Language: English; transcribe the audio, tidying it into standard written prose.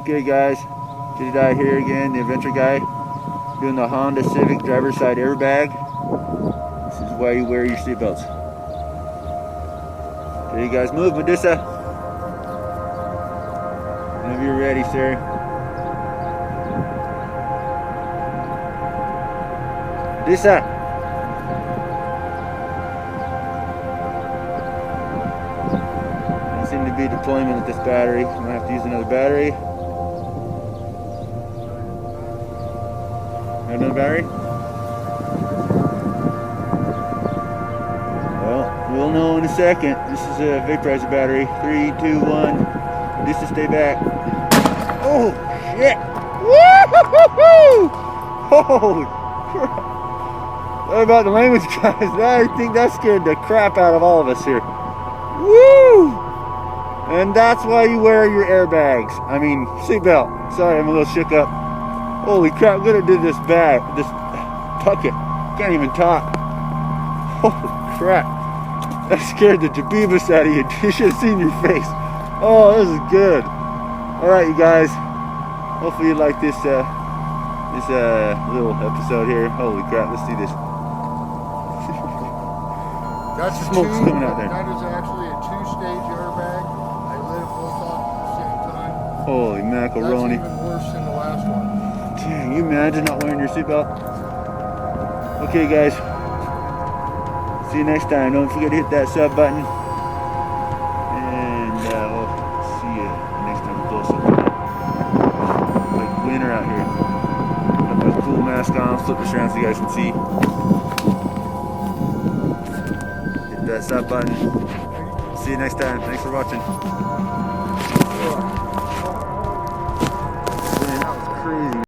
Okay guys, Jedediah here again, the adventure guy, doing the Honda Civic driver's side airbag. This is why you wear your seatbelts. Okay you guys, move, Medusa. Whenever you're ready, sir. Medusa. Seem to be deployment with this battery. I'm gonna have to use another battery. Another battery? Well, we'll know in a second. This is a vaporizer battery. 3, 2, 1. Just to stay back. Oh shit! Woo-hoo-hoo-hoo! Holy crap! Sorry about the language, guys. I think that scared the crap out of all of us here. Woo! And that's why you wear your airbags. I mean, seatbelt. Sorry, I'm a little shook up. Holy crap, I'm gonna do this bag. This bucket. Can't even talk. Holy crap. That scared the jabibus out of you. You should have seen your face. Oh, this is good. Alright, you guys. Hopefully you like this little episode here. Holy crap, let's see this. That's smoke's coming out there. That is actually a 2-stage airbag. I lit it both off at the same time. Holy macaroni. That's even worse than the last one. Dang, you imagine not wearing your seatbelt? Okay guys, see you next time. Don't forget to hit that sub button. And we'll see you next time we're close up. Like winter out here. Got my cool mask on, flip this around so you guys can see. Hit that sub button. See you next time. Thanks for watching.